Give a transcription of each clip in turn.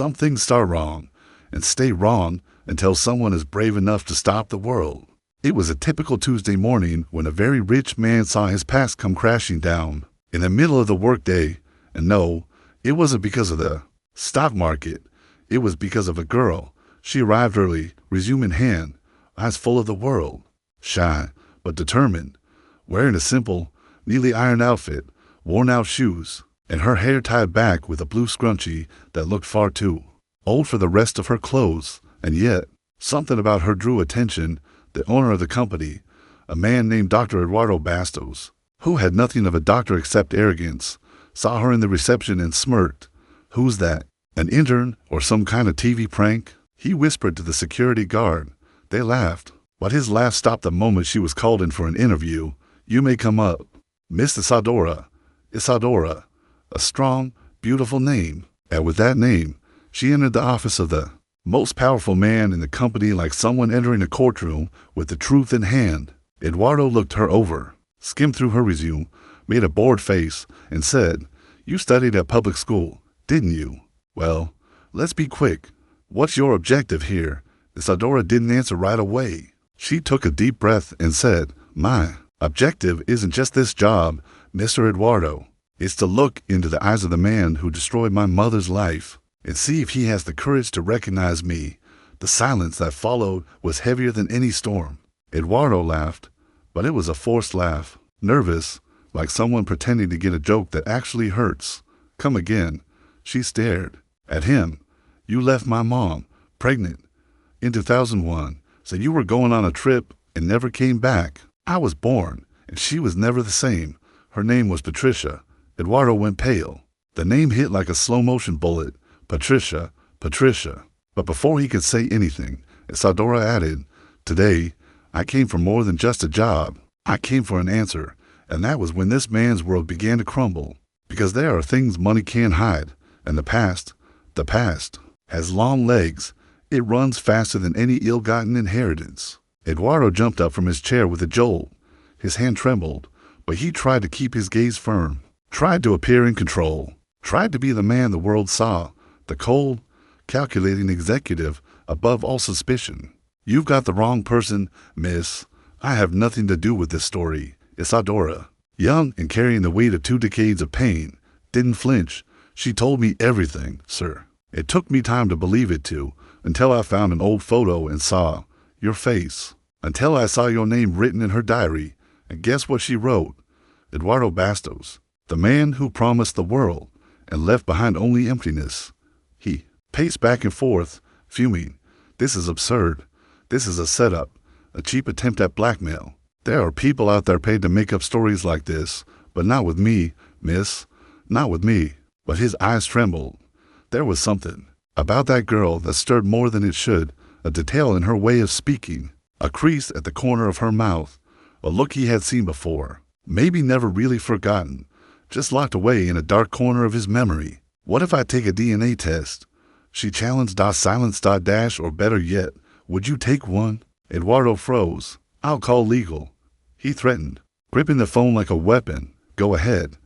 Some things start wrong and stay wrong until someone is brave enough to stop the world. It was a typical Tuesday morning when a very rich man saw his past come crashing down in the middle of the workday. And no, it wasn't because of the stock market. It was because of a girl. She arrived early, resume in hand, eyes full of the world, shy but determined, wearing a simple, neatly ironed outfit, worn-out shoes, and her hair tied back with a blue scrunchie that looked far too old for the rest of her clothes. And yet, something about her drew attention. The owner of the company, a man named Dr. Eduardo Bastos, who had nothing of a doctor except arrogance, saw her in the reception and smirked. "Who's that? An intern or some kind of TV prank?" He whispered to the security guard. They laughed, but his laugh stopped the moment she was called in for an interview. "You may come up." Miss Isadora. Isadora. A strong, beautiful name. And with that name, she entered the office of the most powerful man in the company like someone entering a courtroom with the truth in hand. Eduardo looked her over, skimmed through her resume, made a bored face, and said, "You studied at public school, didn't you? Well, let's be quick. What's your objective here?" Isadora didn't answer right away. She took a deep breath and said, "My objective isn't just this job, Mr. Eduardo. It's to look into the eyes of the man who destroyed my mother's life and see if he has the courage to recognize me." The silence that followed was heavier than any storm. Eduardo laughed, but it was a forced laugh, nervous, like someone pretending to get a joke that actually hurts. "Come again." She stared at him. "You left my mom, pregnant, in 2001, said you were going on a trip and never came back. I was born, and she was never the same. Her name was Patricia." Eduardo went pale. The name hit like a slow-motion bullet. Patricia, Patricia. But before he could say anything, Isadora added, "Today, I came for more than just a job. I came for an answer." And that was when this man's world began to crumble. Because there are things money can't hide. And the past, has long legs. It runs faster than any ill-gotten inheritance. Eduardo jumped up from his chair with a jolt. His hand trembled, but he tried to keep his gaze firm, tried to appear in control, tried to be the man the world saw, the cold, calculating executive above all suspicion. "You've got the wrong person, miss. I have nothing to do with this story." Isadora, young and carrying the weight of 2 decades of pain, didn't flinch. "She told me everything, sir. It took me time to believe it too, until I found an old photo and saw your face, until I saw your name written in her diary. And guess what she wrote? Eduardo Bastos, the man who promised the world and left behind only emptiness." He paced back and forth, fuming. "This is absurd. This is a setup, a cheap attempt at blackmail. There are people out there paid to make up stories like this, but not with me, miss, not with me." But his eyes trembled. There was something about that girl that stirred more than it should, a detail in her way of speaking, a crease at the corner of her mouth, a look he had seen before, maybe never really forgotten, just locked away in a dark corner of his memory. "What if I take a DNA test?" She challenged. "Silence, dash, or better yet, would you take one?" Eduardo froze. "I'll call legal," he threatened, gripping the phone like a weapon. "Go ahead,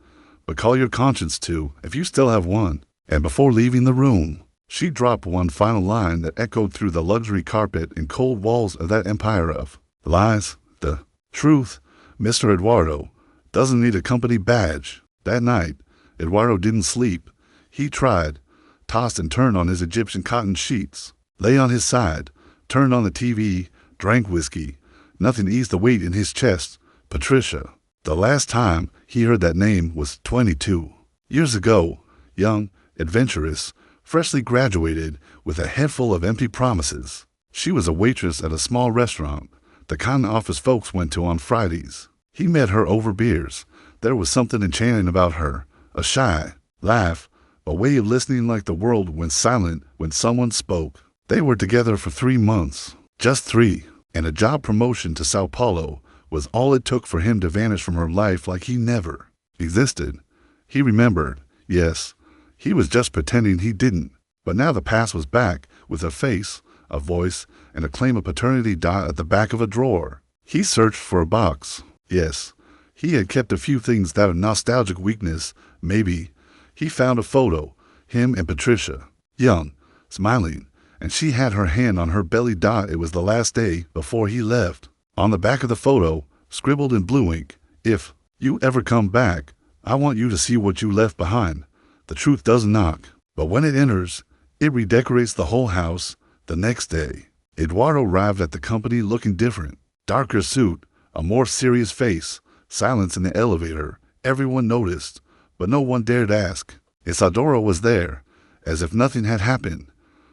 but call your conscience too, if you still have one." And before leaving the room, she dropped one final line that echoed through the luxury carpet and cold walls of that empire of lies. The truth, Mr. Eduardo, doesn't need a company badge. That night, Eduardo didn't sleep. He tried, tossed and turned on his Egyptian cotton sheets, lay on his side, turned on the TV, drank whiskey. Nothing eased the weight in his chest. Patricia. The last time he heard that name was 22 years ago, young, adventurous, freshly graduated, with a head full of empty promises. She was a waitress at a small restaurant the kind office folks went to on Fridays. He met her over beers. There was something enchanting about her, a shy laugh, a way of listening like the world went silent when someone spoke. They were together for 3 months, just 3, and a job promotion to Sao Paulo was all it took for him to vanish from her life like he never existed. He remembered, yes, he was just pretending he didn't. But now the past was back, with a face, a voice, and a claim of paternity at the back of a drawer. He searched for a box. Yes, he had kept a few things that of nostalgic weakness, maybe. He found a photo, him and Patricia, young, smiling, and she had her hand on her belly. It was the last day before he left. On the back of the photo, scribbled in blue ink, "If you ever come back, I want you to see what you left behind. The truth doesn't knock, but when it enters, it redecorates the whole house." The next day, Eduardo arrived at the company looking different. Darker suit, a more serious face, silence in the elevator. Everyone noticed, but no one dared ask. Isadora was there, as if nothing had happened,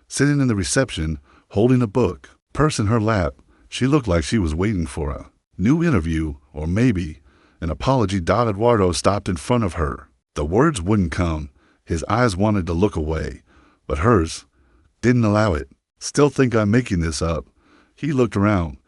sitting in the reception, holding a book, purse in her lap. She looked like she was waiting for a new interview, or maybe an apology. Eduardo stopped in front of her. The words wouldn't come. His eyes wanted to look away, but hers didn't allow it. "Still think I'm making this up?" He looked around,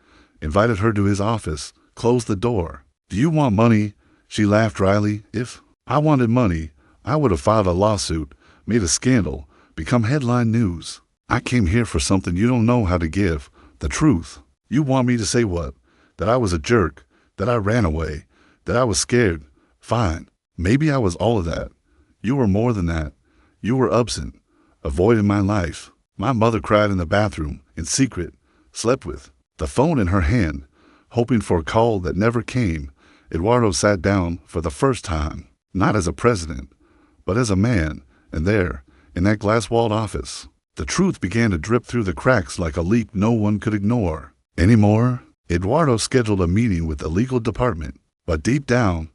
invited her to his office, closed the door. "Do you want money?" She laughed dryly. "If I wanted money, I would have filed a lawsuit, made a scandal, become headline news. I came here for something you don't know how to give, the truth. You want me to say what? That I was a jerk, that I ran away, that I was scared. Fine. Maybe I was all of that. You were more than that. You were absent, avoiding my life. My mother cried in the bathroom, in secret, slept with the phone in her hand, hoping for a call that never came." Eduardo sat down for the first time, not as a president, but as a man, and there, in that glass-walled office, the truth began to drip through the cracks like a leak no one could ignore anymore. Eduardo scheduled a meeting with the legal department, but deep down,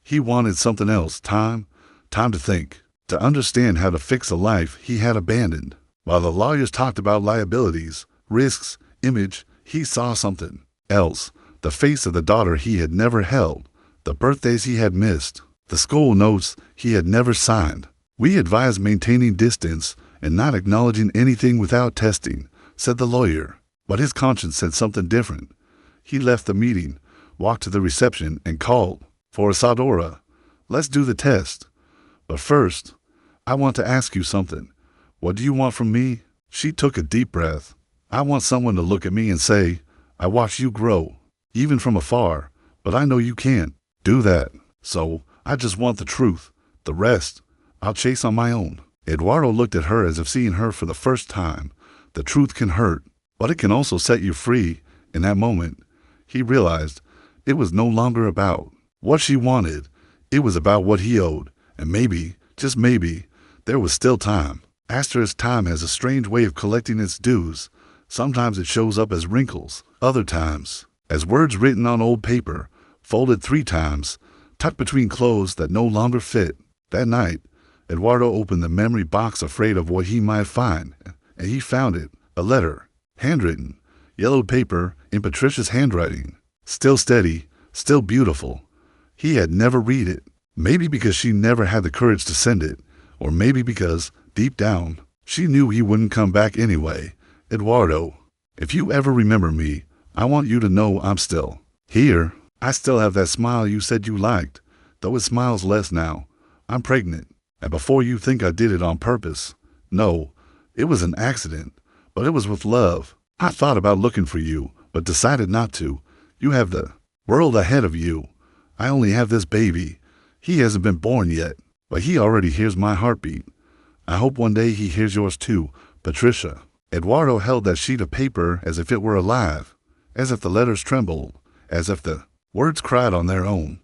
he wanted something else. Time to think, to understand how to fix a life he had abandoned. While the lawyers talked about liabilities, risks, image, he saw something else. The face of the daughter he had never held, the birthdays he had missed, the school notes he had never signed. "We advise maintaining distance and not acknowledging anything without testing," said the lawyer. But his conscience said something different. He left the meeting, walked to the reception, and called for Isadora. "Let's do the test. But first, I want to ask you something. What do you want from me?" She took a deep breath. "I want someone to look at me and say, 'I watched you grow, even from afar, but I know you can't do that. So I just want the truth. The rest, I'll chase on my own.'" Eduardo looked at her as if seeing her for the first time. The truth can hurt, but it can also set you free. In that moment, he realized it was no longer about what she wanted. It was about what he owed. And maybe, just maybe, there was still time. Asterisk time has a strange way of collecting its dues. Sometimes it shows up as wrinkles, other times as words written on old paper, folded 3 times, tucked between clothes that no longer fit. That night, Eduardo opened the memory box afraid of what he might find, and he found it, a letter, handwritten, yellowed paper in Patricia's handwriting, still steady, still beautiful. He had never read it, maybe because she never had the courage to send it, or maybe because, deep down, she knew he wouldn't come back anyway. "Eduardo, if you ever remember me, I want you to know I'm still here. I still have that smile you said you liked, though it smiles less now. I'm pregnant, and before you think I did it on purpose, no, it was an accident, but it was with love. I thought about looking for you, but decided not to. You have the world ahead of you. I only have this baby. He hasn't been born yet, but he already hears my heartbeat. I hope one day he hears yours too, Patricia." Eduardo held that sheet of paper as if it were alive, as if the letters trembled, as if the words cried on their own.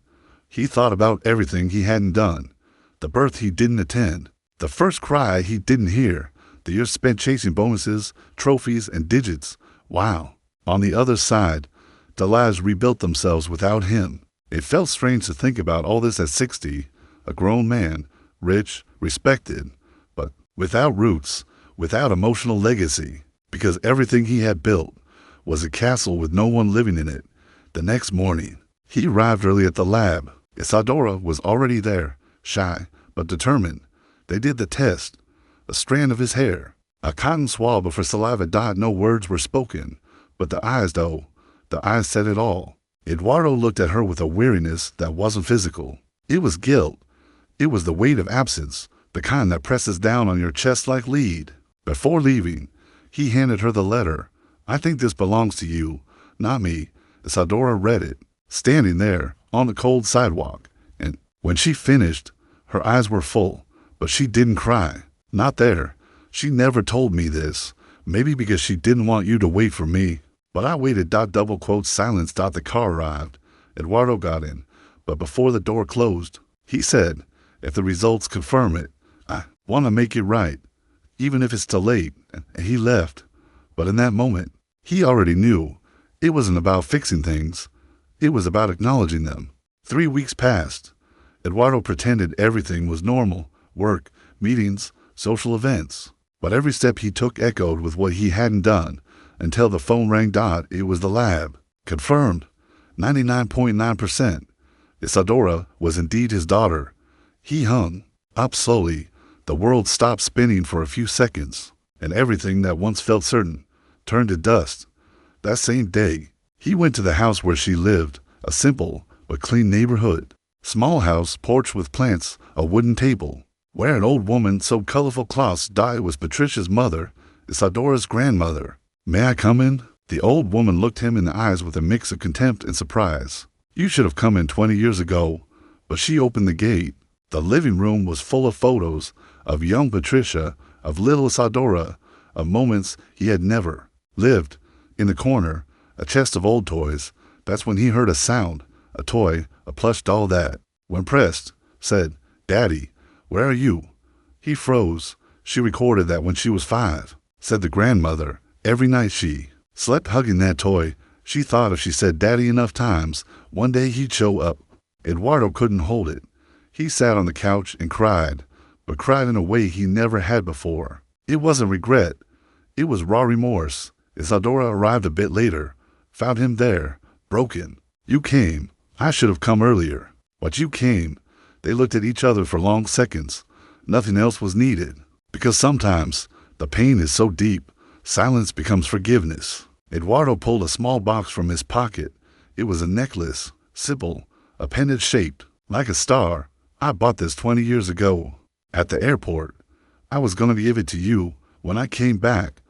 He thought about everything he hadn't done, the birth he didn't attend, the first cry he didn't hear, the years spent chasing bonuses, trophies, and digits. Wow. On the other side, the lives rebuilt themselves without him. It felt strange to think about all this at 60, a grown man, rich, respected, but without roots, without emotional legacy, because everything he had built was a castle with no one living in it. The next morning, he arrived early at the lab. Isadora was already there, shy but determined. They did the test. A strand of his hair, a cotton swab of her saliva. No words were spoken, but the eyes, though, the eyes said it all. Eduardo looked at her with a weariness that wasn't physical. It was guilt. It was the weight of absence, the kind that presses down on your chest like lead. Before leaving, he handed her the letter. "I think this belongs to you, not me." Isadora read it, standing there on the cold sidewalk, and when she finished, her eyes were full, but she didn't cry. Not there. She never told me this. Maybe because she didn't want you to wait for me. But I waited. Double quote silence. The car arrived. Eduardo got in. But before the door closed, he said, if the results confirm it, I want to make it right, even if it's too late. And he left. But in that moment, he already knew. It wasn't about fixing things. It was about acknowledging them. 3 weeks passed. Eduardo pretended everything was normal. Work, meetings, social events. But every step he took echoed with what he hadn't done until the phone rang. It was the lab. Confirmed. 99.9%. Isadora was indeed his daughter. He hung up slowly. The world stopped spinning for a few seconds, and everything that once felt certain turned to dust. That same day, he went to the house where she lived, a simple but clean neighborhood. Small house, porch with plants, a wooden table, where an old woman sewed colorful cloths. It was Patricia's mother, Isadora's grandmother. May I come in? The old woman looked him in the eyes with a mix of contempt and surprise. You should have come in 20 years ago. But she opened the gate. The living room was full of photos of young Patricia, of little Isadora, of moments he had never lived. In the corner, a chest of old toys. That's when he heard a sound, a toy, a plush doll that, when pressed, said, "Daddy, where are you?" He froze. She recorded that when she was 5, said the grandmother. Every night she slept hugging that toy. She thought if she said daddy enough times, one day he'd show up. Eduardo couldn't hold it. He sat on the couch and cried, but cried in a way he never had before. It wasn't regret. It was raw remorse. Isadora arrived a bit later, found him there, broken. You came. I should have come earlier. But you came. They looked at each other for long seconds. Nothing else was needed. Because sometimes the pain is so deep, silence becomes forgiveness. Eduardo pulled a small box from his pocket. It was a necklace, simple, appendage-shaped, like a star. I bought this 20 years ago at the airport. I was going to give it to you when I came back.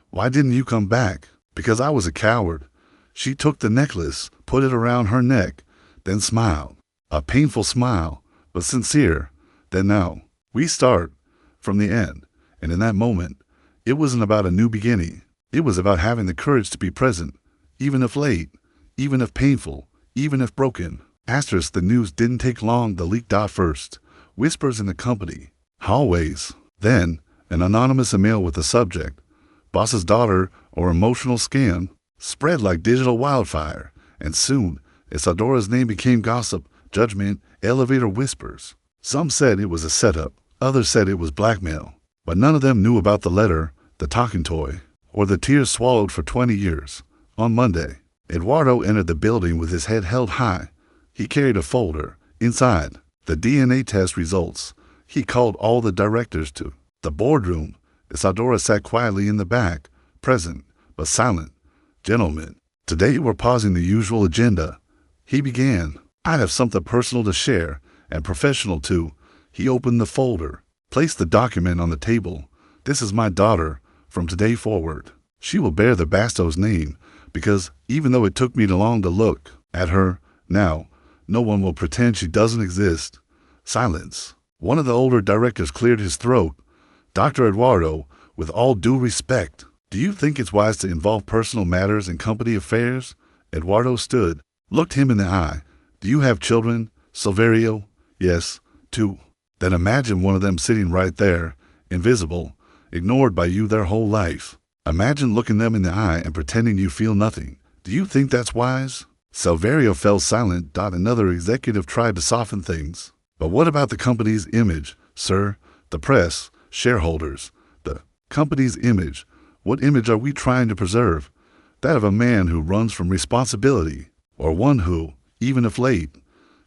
Why didn't you come back? Because I was a coward. She took the necklace, put it around her neck, then smiled. A painful smile, but sincere. Then now, we start from the end. And in that moment, it wasn't about a new beginning. It was about having the courage to be present, even if late, even if painful, even if broken. Asterisk, the news didn't take long to leak. First, whispers in the company, hallways. Then, an anonymous email with the subject, boss's daughter or emotional scam, spread like digital wildfire. And soon, Isadora's name became gossip, judgment, elevator whispers. Some said it was a setup. Others said it was blackmail. But none of them knew about the letter, the talking toy, or the tears swallowed for 20 years. On Monday, Eduardo entered the building with his head held high. He carried a folder. Inside, the DNA test results. He called all the directors to the boardroom. Isadora sat quietly in the back, present, but silent. Gentlemen, today we're pausing the usual agenda. He began. I have something personal to share, and professional too. He opened the folder, placed the document on the table. This is my daughter. From today forward, she will bear the Bastos name, because even though it took me long to look at her, now, no one will pretend she doesn't exist. Silence. One of the older directors cleared his throat. Dr. Eduardo, with all due respect, do you think it's wise to involve personal matters in company affairs? Eduardo stood, looked him in the eye. Do you have children, Silverio? Yes, 2. Then imagine one of them sitting right there, invisible, ignored by you their whole life. Imagine looking them in the eye and pretending you feel nothing. Do you think that's wise? Silverio fell silent. Another executive tried to soften things. But what about the company's image, sir? The press, shareholders, the company's image. What image are we trying to preserve? That of a man who runs from responsibility, or one who, even if late,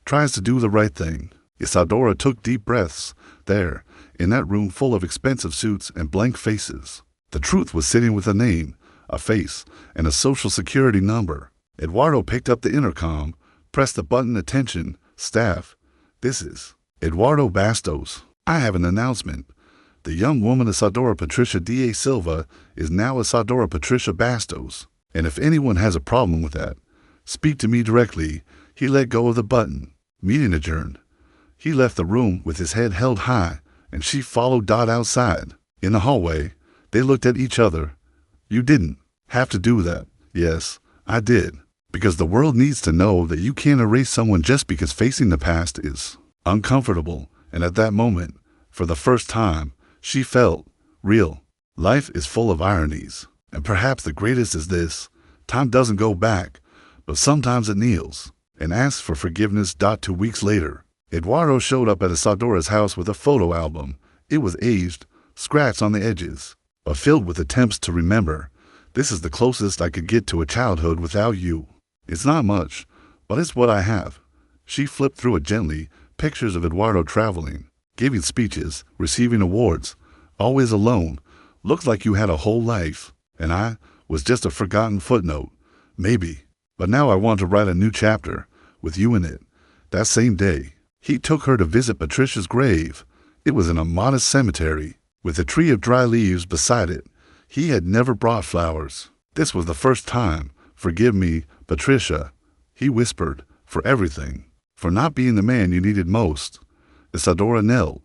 tries to do the right thing. Isadora took deep breaths. There, in that room full of expensive suits and blank faces, the truth was sitting with a name, a face, and a social security number. Eduardo picked up the intercom, pressed the button. Attention, staff. This is Eduardo Bastos. I have an announcement. The young woman Isadora Patricia D.A. Silva is now Isadora Patricia Bastos. And if anyone has a problem with that, speak to me directly. He let go of the button. Meeting adjourned. He left the room with his head held high, and she followed. Outside, In the hallway, they looked at each other. You didn't have to do that. Yes, I did. Because the world needs to know that you can't erase someone just because facing the past is uncomfortable. And at that moment, for the first time, she felt real. Life is full of ironies. And perhaps the greatest is this: time doesn't go back, but sometimes it kneels and asks for forgiveness. 2 weeks later, Eduardo showed up at Isadora's house with a photo album. It was aged, scratched on the edges, but filled with attempts to remember. This is the closest I could get to a childhood without you. It's not much, but it's what I have. She flipped through it gently, pictures of Eduardo traveling, giving speeches, receiving awards, always alone. Looked like you had a whole life, and I was just a forgotten footnote. Maybe. But now I want to write a new chapter, with you in it. That same day, he took her to visit Patricia's grave. It was in a modest cemetery, with a tree of dry leaves beside it. He had never brought flowers. This was the first time. Forgive me, Patricia, he whispered, for everything, for not being the man you needed most. Isadora knelt,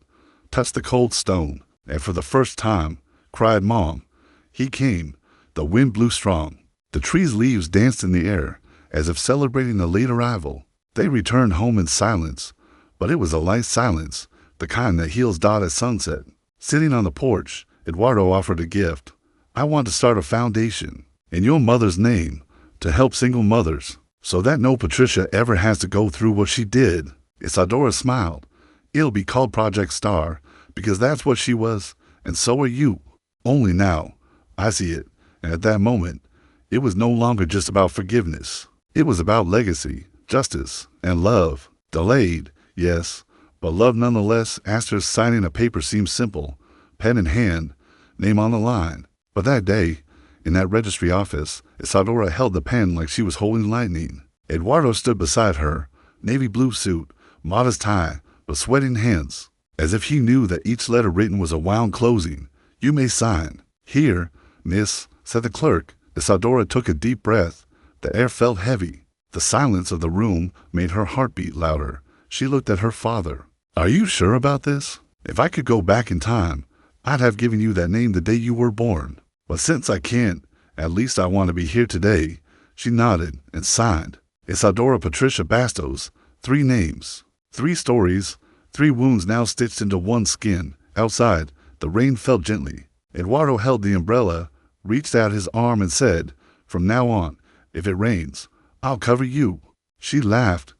touched the cold stone, and for the first time, cried, Mom. He came. The wind blew strong. The tree's leaves danced in the air, as if celebrating the late arrival. They returned home in silence, but it was a light silence, the kind that heals at sunset. Sitting on the porch, Eduardo offered a gift. I want to start a foundation, in your mother's name, to help single mothers, so that no Patricia ever has to go through what she did. Isadora smiled. It'll be called Project Star, because that's what she was, and so are you. Only now, I see it, and at that moment, it was no longer just about forgiveness. It was about legacy, justice, and love. Delayed, yes, but love nonetheless. After signing a paper seemed simple, pen in hand, name on the line. But that day, in that registry office, Isadora held the pen like she was holding lightning. Eduardo stood beside her, navy blue suit, modest tie, but sweating hands, as if he knew that each letter written was a wound closing. You may sign. Here, miss, said the clerk. Isadora took a deep breath. The air felt heavy. The silence of the room made her heart beat louder. She looked at her father. Are you sure about this? If I could go back in time, I'd have given you that name the day you were born. But since I can't, at least I want to be here today. She nodded and signed. Isadora Patricia Bastos. 3 names, 3 stories, 3 wounds now stitched into one skin. Outside, the rain fell gently. Eduardo held the umbrella, reached out his arm and said, From now on, if it rains, I'll cover you. She laughed,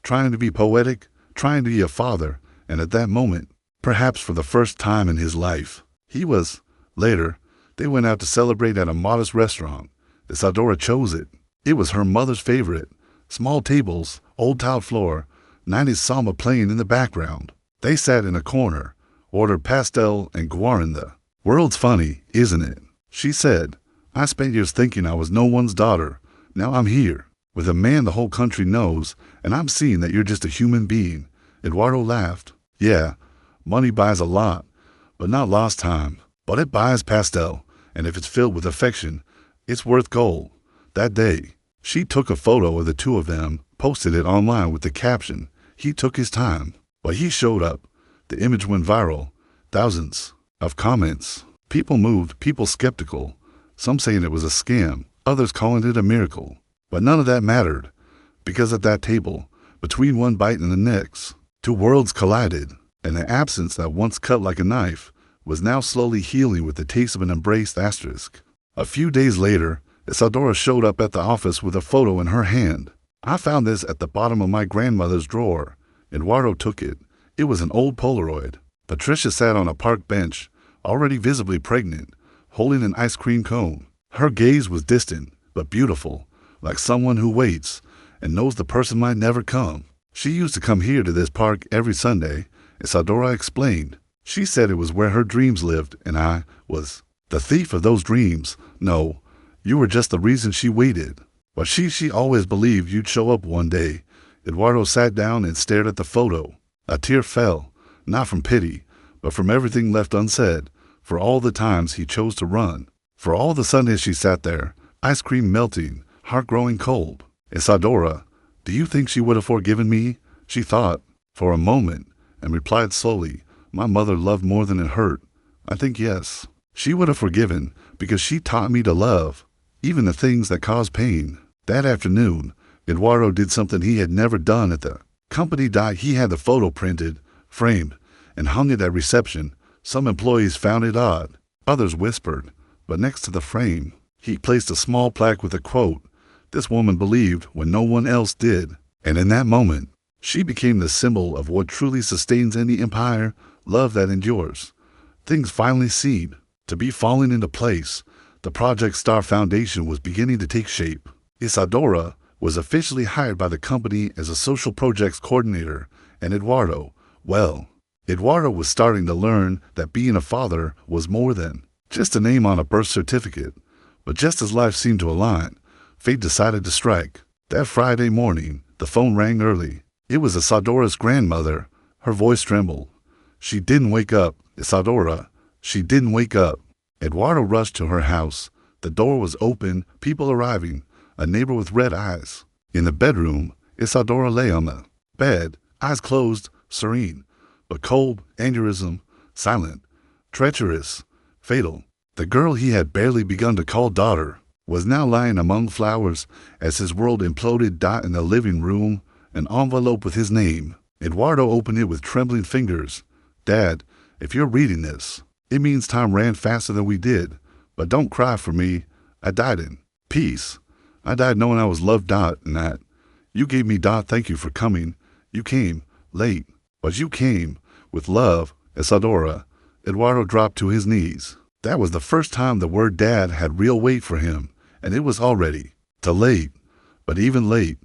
trying to be poetic, trying to be a father, and at that moment, perhaps for the first time in his life, he was. Later, they went out to celebrate at a modest restaurant. Isadora chose it. It was her mother's favorite. Small tables, old tiled floor, 90s samba playing in the background. They sat in a corner, ordered pastel and guaranda. World's funny, isn't it? She said, I spent years thinking I was no one's daughter. Now I'm here, with a man the whole country knows, and I'm seeing that you're just a human being. Eduardo laughed. Yeah, money buys a lot, but not lost time. But it buys pastel, and if it's filled with affection, it's worth gold. That day, she took a photo of the two of them, posted it online with the caption, He took his time. But he showed up. The image went viral. Thousands of comments. People moved, people skeptical. Some saying it was a scam, others calling it a miracle. But none of that mattered, because at that table, between one bite and the next, 2 worlds collided, and the absence that once cut like a knife was now slowly healing with the taste of an embraced asterisk. A few days later, Isadora showed up at the office with a photo in her hand. I found this at the bottom of my grandmother's drawer. Eduardo took it. It was an old Polaroid. Patricia sat on a park bench, already visibly pregnant, holding an ice cream cone. Her gaze was distant, but beautiful, like someone who waits and knows the person might never come. She used to come here to this park every Sunday, Isadora explained. She said it was where her dreams lived, and I was the thief of those dreams. No, you were just the reason she waited. But she always believed you'd show up one day. Eduardo sat down and stared at the photo. A tear fell, not from pity, but from everything left unsaid, for all the times he chose to run, for all the Sundays she sat there, ice cream melting, heart growing cold. Isadora, do you think she would have forgiven me? She thought, for a moment, and replied slowly, My mother loved more than it hurt. I think yes. She would have forgiven because she taught me to love, even the things that cause pain. That afternoon, Eduardo did something he had never done at the company. He had the photo printed, framed, and hung it at reception. Some employees found it odd. Others whispered. But next to the frame, he placed a small plaque with a quote this woman believed when no one else did. And in that moment, she became the symbol of what truly sustains any empire, love that endures. Things finally seemed to be falling into place. The Project Star Foundation was beginning to take shape. Isadora was officially hired by the company as a social projects coordinator, and Eduardo was starting to learn that being a father was more than just a name on a birth certificate. But just as life seemed to align, fate decided to strike. That Friday morning, the phone rang early. It was Isadora's grandmother. Her voice trembled. She didn't wake up, Isadora. She didn't wake up. Eduardo rushed to her house. The door was open, people arriving, a neighbor with red eyes. In the bedroom, Isadora lay on the bed, eyes closed, serene, but cold, aneurysm, silent, treacherous, fatal. The girl he had barely begun to call daughter was now lying among flowers as his world imploded. In the living room, an envelope with his name. Eduardo opened it with trembling fingers. Dad, if you're reading this, it means time ran faster than we did. But don't cry for me. I died in peace. I died knowing I was loved. And that you gave me. Thank you for coming. You came late, but you came with love. Isadora. Eduardo dropped to his knees. That was the first time the word dad had real weight for him, and it was already too late. But even late,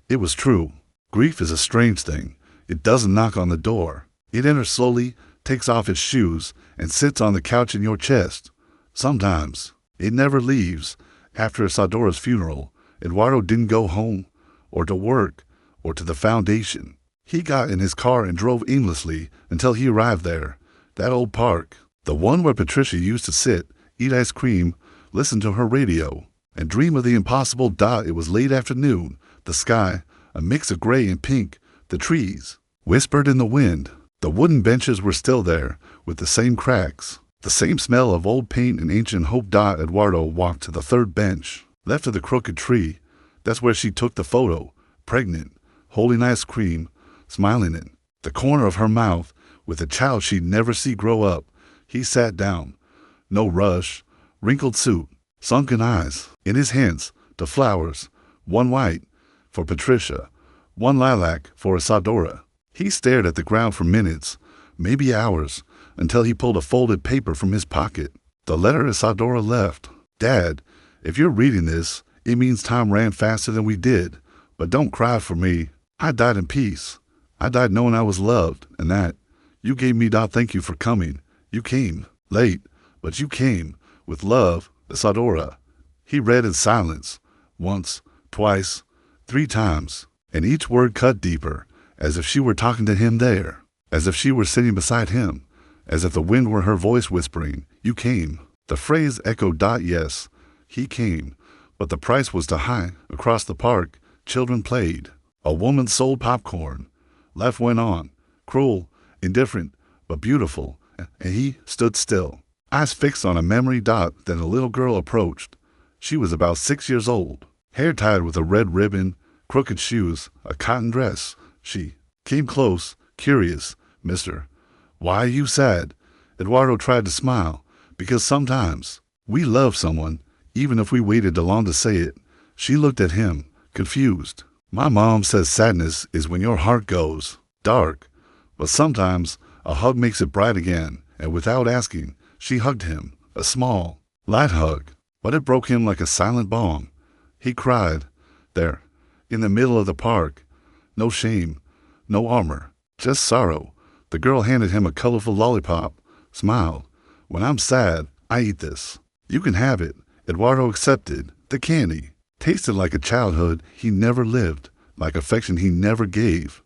it was true. Grief is a strange thing. It doesn't knock on the door. It enters slowly, takes off its shoes, and sits on the couch in your chest. Sometimes it never leaves. After Isadora's funeral, Eduardo didn't go home, or to work, or to the foundation. He got in his car and drove aimlessly until he arrived there. That old park, the one where Patricia used to sit, eat ice cream, listen to her radio, and dream of the impossible. It was late afternoon. The sky, a mix of gray and pink. The trees whispered in the wind. The wooden benches were still there, with the same cracks, the same smell of old paint and ancient hope. Eduardo walked to the third bench, left of the crooked tree. That's where she took the photo, pregnant, holding ice cream, smiling in the corner of her mouth, with a child she'd never see grow up. He sat down. No rush. Wrinkled suit, sunken eyes. In his hands, the flowers, one white for Patricia, one lilac for Isadora. He stared at the ground for minutes, maybe hours, until he pulled a folded paper from his pocket. The letter Isadora left. Dad, if you're reading this, it means time ran faster than we did. But don't cry for me. I died in peace. I died knowing I was loved, and that you gave me. Thank you for coming. You came late, but you came with love. Isadora. He read in silence, once, twice, 3 times, and each word cut deeper, as if she were talking to him there, as if she were sitting beside him, as if the wind were her voice whispering, you came. The phrase echoed. Yes, he came, but the price was too high. Across the park, children played. A woman sold popcorn. Life went on, cruel, indifferent, but beautiful, and he stood still, eyes fixed on a memory. Then a little girl approached. She was about 6 years old, hair tied with a red ribbon, crooked shoes, a cotton dress. She came close, curious. Mister, why are you sad? Eduardo tried to smile, because sometimes we love someone, even if we waited too long to say it. She looked at him, confused. My mom says sadness is when your heart goes dark, but sometimes a hug makes it bright again, and without asking, she hugged him, a small, light hug, but it broke him like a silent bomb. He cried, there, in the middle of the park. No shame, no armor, just sorrow. The girl handed him a colorful lollipop, smiled. When I'm sad, I eat this. You can have it. Eduardo accepted. The candy tasted like a childhood he never lived, like affection he never gave,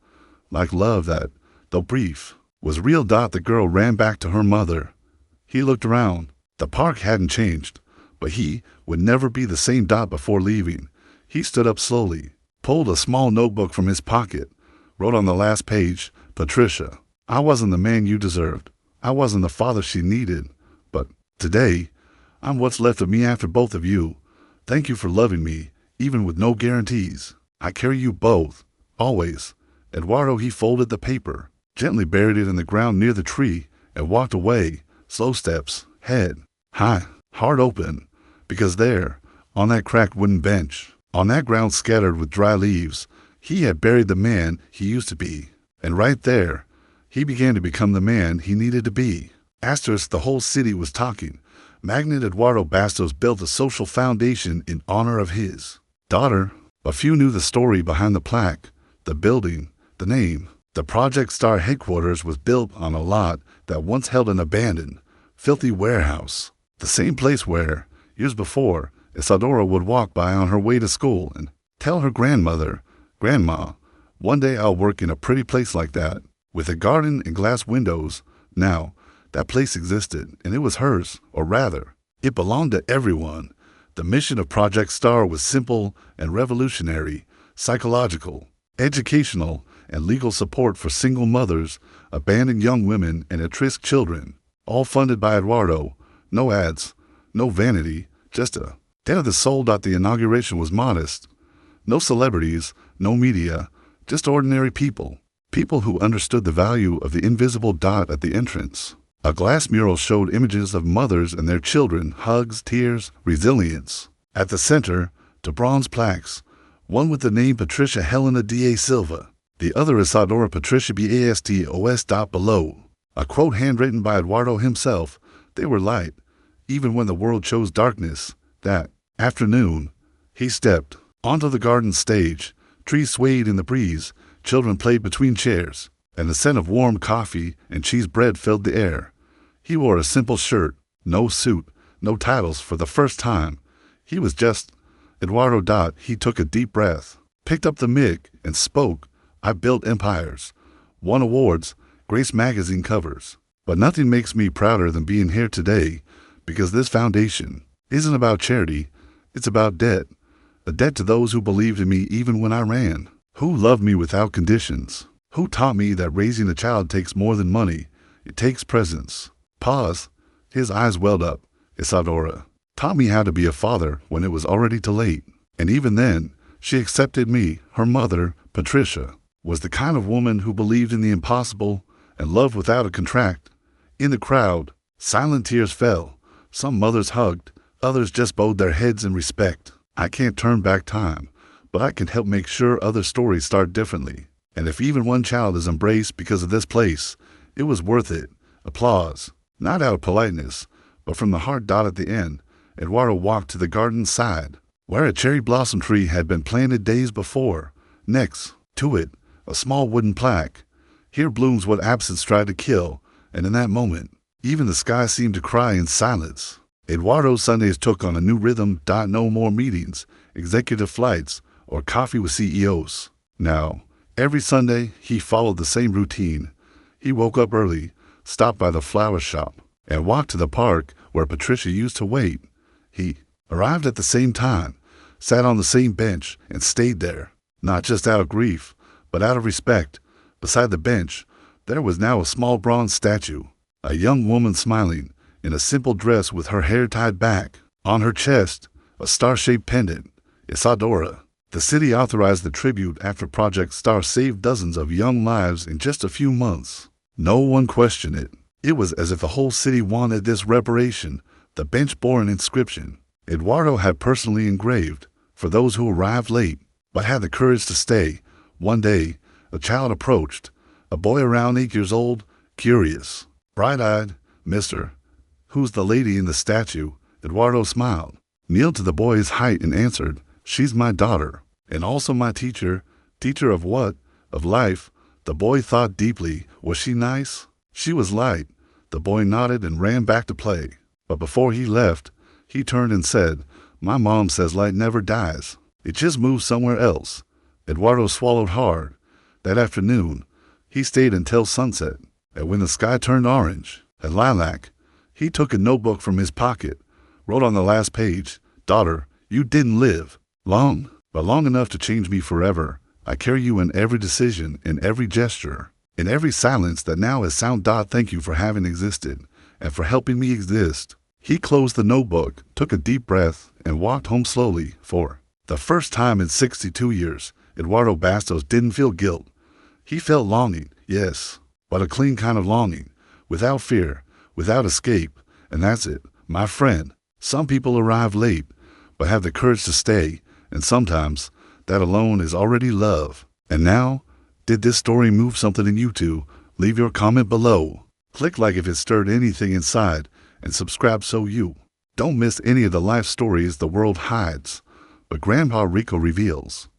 like love that, though brief, was real. The girl ran back to her mother. He looked around. The park hadn't changed, but he would never be the same. Before leaving, he stood up slowly, pulled a small notebook from his pocket, wrote on the last page, Patricia, I wasn't the man you deserved. I wasn't the father she needed, Today, I'm what's left of me after both of you. Thank you for loving me, even with no guarantees. I carry you both, always. Eduardo, he folded the paper, gently buried it in the ground near the tree, and walked away, slow steps, head high, heart open, because there, on that cracked wooden bench, on that ground scattered with dry leaves, he had buried the man he used to be. And right there, he began to become the man he needed to be. Asterisk, the whole city was talking. Magnate Eduardo Bastos built a social foundation in honor of his daughter, but few knew the story behind the plaque, the building, the name. The Project Star headquarters was built on a lot that once held an abandoned, filthy warehouse. The same place where, years before, Isadora would walk by on her way to school and tell her grandmother, "Grandma, one day I'll work in a pretty place like that, with a garden and glass windows." Now, that place existed, and it was hers, or rather, it belonged to everyone. The mission of Project Star was simple and revolutionary: psychological, educational, and legal support for single mothers, abandoned young women, and at-risk children, all funded by Eduardo. No ads, no vanity, just a debt of the soul. The inauguration was modest. No celebrities, no media, just ordinary people. People who understood the value of the invisible dot at the entrance. A glass mural showed images of mothers and their children, hugs, tears, resilience. At the center, two bronze plaques, one with the name Patricia Helena D.A. Silva, the other Isadora Patricia Bastos. Below, a quote handwritten by Eduardo himself: "They were light, even when the world chose darkness." That afternoon, he stepped onto the garden stage. Trees swayed in the breeze, children played between chairs, and the scent of warm coffee and cheese bread filled the air. He wore a simple shirt, no suit, no titles. For the first time, he was just Eduardo. He took a deep breath, picked up the mic, and spoke. "I built empires, won awards, graced magazine covers, but nothing makes me prouder than being here today, because this foundation isn't about charity, it's about debt. A debt to those who believed in me even when I ran, who loved me without conditions, who taught me that raising a child takes more than money, it takes presence." Pause. His eyes welled up. "Isadora taught me how to be a father when it was already too late. And even then, she accepted me." Her mother, Patricia, was the kind of woman who believed in the impossible and loved without a contract. In the crowd, silent tears fell. Some mothers hugged, others just bowed their heads in respect. I can't turn back time, but I can help make sure other stories start differently. And if even one child is embraced because of this place, it was worth it. Applause. Not out of politeness, but from the heart. At the end, Eduardo walked to the garden side, where a cherry blossom tree had been planted days before. Next to it, a small wooden plaque. "Here blooms what absence tried to kill." And in that moment, even the sky seemed to cry in silence. Eduardo's Sundays took on a new rhythm. No more meetings, executive flights, or coffee with CEOs. Now, every Sunday, he followed the same routine. He woke up early, stopped by the flower shop, and walked to the park where Patricia used to wait. He arrived at the same time, sat on the same bench, and stayed there, not just out of grief, but out of respect. Beside the bench, there was now a small bronze statue, a young woman smiling, in a simple dress with her hair tied back. On her chest, a star-shaped pendant. Isadora. The city authorized the tribute after Project Star saved dozens of young lives in just a few months. No one questioned it. It was as if the whole city wanted this reparation. The bench bore an inscription Eduardo had personally engraved for those who arrived late, but had the courage to stay. One day, a child approached, a boy around 8 years old, curious, bright-eyed. "Mister, who's the lady in the statue?" Eduardo smiled, kneeled to the boy's height, and answered, "She's my daughter, and also my teacher." "Teacher of what?" "Of life." The boy thought deeply. Was she nice? She was light. The boy nodded and ran back to play. But before he left, he turned and said, "My mom says light never dies. It just moves somewhere else." Eduardo swallowed hard. That afternoon, he stayed until sunset, and when the sky turned orange and lilac, he took a notebook from his pocket, wrote on the last page, "Daughter, you didn't live long, but long enough to change me forever. I carry you in every decision, in every gesture, in every silence that now is sound. Thank you for having existed, and for helping me exist." He closed the notebook, took a deep breath, and walked home slowly. For the first time in 62 years, Eduardo Bastos didn't feel guilt. He felt longing, yes, but a clean kind of longing, without fear, without escape, and that's it, my friend. Some people arrive late, but have the courage to stay, and sometimes that alone is already love. And now, did this story move something in you too? Leave your comment below. Click like if it stirred anything inside, and subscribe so you don't miss any of the life stories the world hides, but Grandpa Rico reveals.